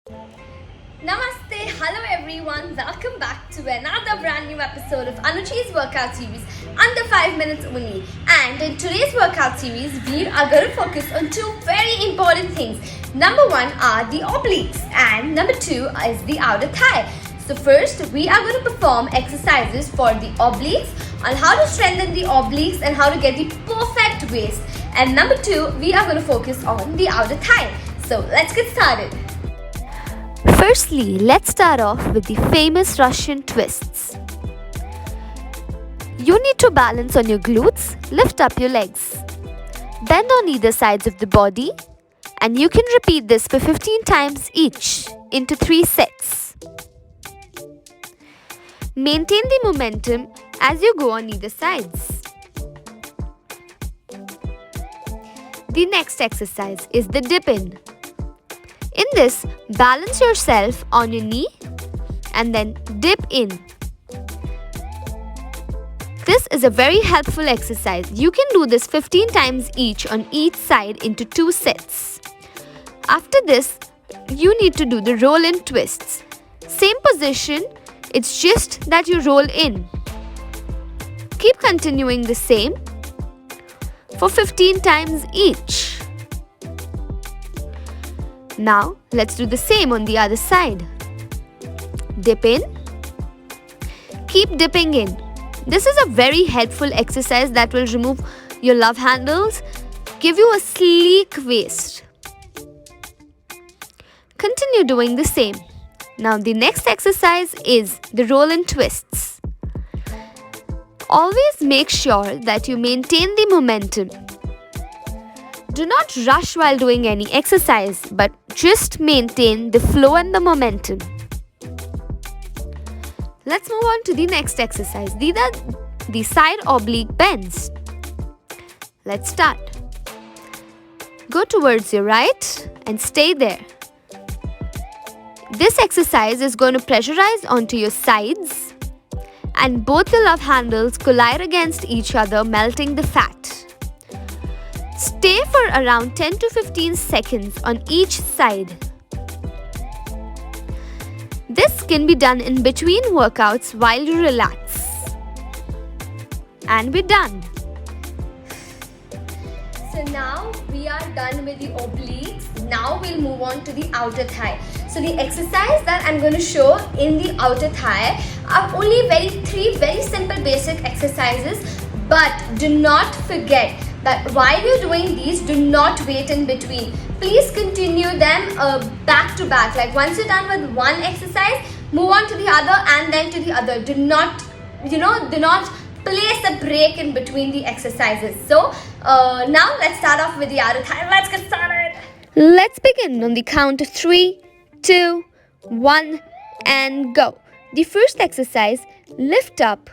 Namaste, hello everyone, welcome back to another brand new episode of Anuchi's workout series, under 5 minutes only. And in today's workout series, we are going to focus on two very important things. Number one are the obliques, and number two is the outer thigh. So first, we are going to perform exercises for the obliques, on how to strengthen the obliques and how to get the perfect waist. And number two, we are going to focus on the outer thigh. So let's get started. Firstly, let's start off with the famous Russian twists. You need to balance on your glutes, lift up your legs. Bend on either sides of the body, and you can repeat this for 15 times each into 3 sets. Maintain the momentum as you go on either sides. The next exercise is the dip in. In this, balance yourself on your knee and then dip in. This is a very helpful exercise. You can do this 15 times each on each side into 2 sets. After this, you need to do the roll in twists. Same position, it's just that you roll in. Keep continuing the same for 15 times each. Now, let's do the same on the other side. Dip in. Keep dipping in. This is a very helpful exercise that will remove your love handles, give you a sleek waist. Continue doing the same. Now, the next exercise is the roll and twists. Always make sure that you maintain the momentum. Do not rush while doing any exercise, but just maintain the flow and the momentum. Let's move on to the next exercise. These are the side oblique bends. Let's start. Go towards your right and stay there. This exercise is going to pressurize onto your sides, and both the love handles collide against each other, melting the fat. Stay for around 10 to 15 seconds on each side. This can be done in between workouts while you relax. And we're done. So now we are done with the obliques. Now we'll move on to the outer thigh. So the exercise that I'm going to show in the outer thigh are only three very simple basic exercises. But do not forget that while you're doing these, do not wait in between. Please continue them back to back. Like once you're done with one exercise, move on to the other and then to the other. Do not place a break in between the exercises. So now let's start off with the outer thigh. Let's get started. Let's begin on the count of 3, 2, 1 and go. The first exercise, lift up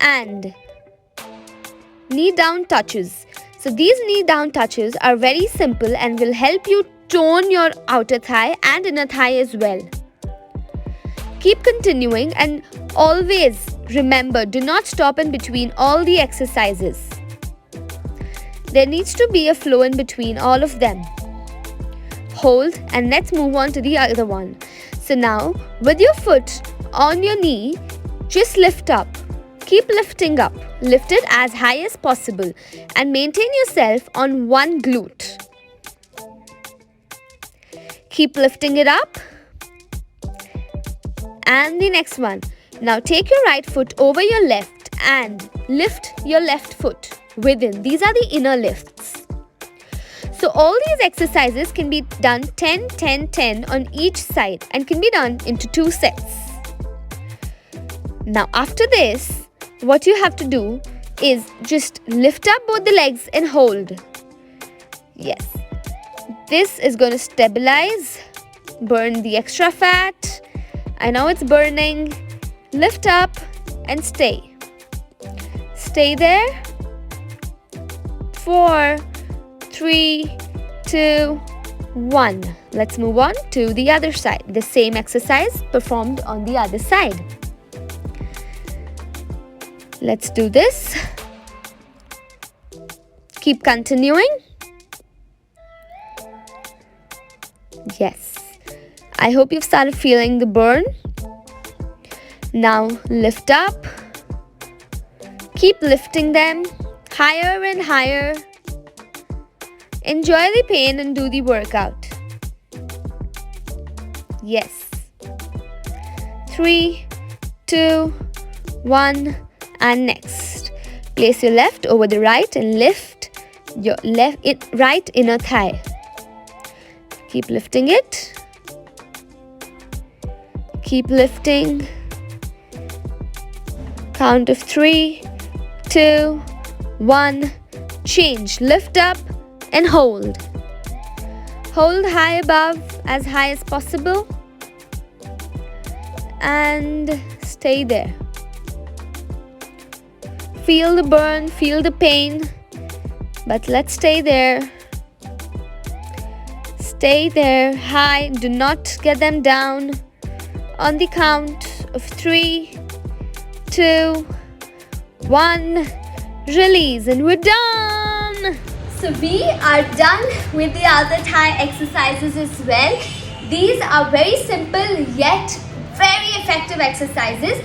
and knee down touches. So these knee down touches are very simple and will help you tone your outer thigh and inner thigh as well. Keep continuing and always remember, do not stop in between all the exercises. There needs to be a flow in between all of them. Hold and let's move on to the other one. So now with your foot on your knee, just lift up. Keep lifting up. Lift it as high as possible and maintain yourself on one glute. Keep lifting it up. And the next one. Now take your right foot over your left and lift your left foot within. These are the inner lifts. So all these exercises can be done 10, 10, 10 on each side and can be done into 2 sets. Now after this, what you have to do is just lift up both the legs and hold. Yes. This is going to stabilize, burn the extra fat. I know it's burning. Lift up and stay. Stay there. 4, 3, 2, 1. Let's move on to the other side. The same exercise performed on the other side. Let's do this. Keep continuing. Yes. I hope you've started feeling the burn. Now lift up. Keep lifting them higher and higher. Enjoy the pain and do the workout. Yes. 3, 2, 1, and next. Place your left over the right and lift your right inner thigh. Keep lifting it. Keep lifting. Count of 3, 2, 1. Change. Lift up and hold. Hold high above, as high as possible. And stay there. Feel the burn, feel the pain. But let's stay there. Stay there high. Do not get them down. On the count of 3, 2, 1. Release, and we're done. So we are done with the outer thigh exercises as well. These are very simple yet very effective exercises.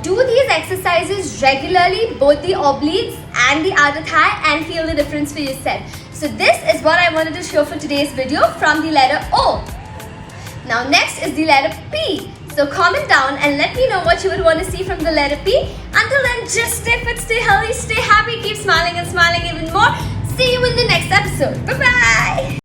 Do these exercises regularly, both the obliques and the outer thigh, and feel the difference for yourself. So this is what I wanted to show for today's video from the letter O. Now next is the letter P. So comment down and let me know what you would want to see from the letter P. Until then, just stay fit, stay healthy, stay happy, keep smiling and smiling even more. See you in the next episode. Bye-bye.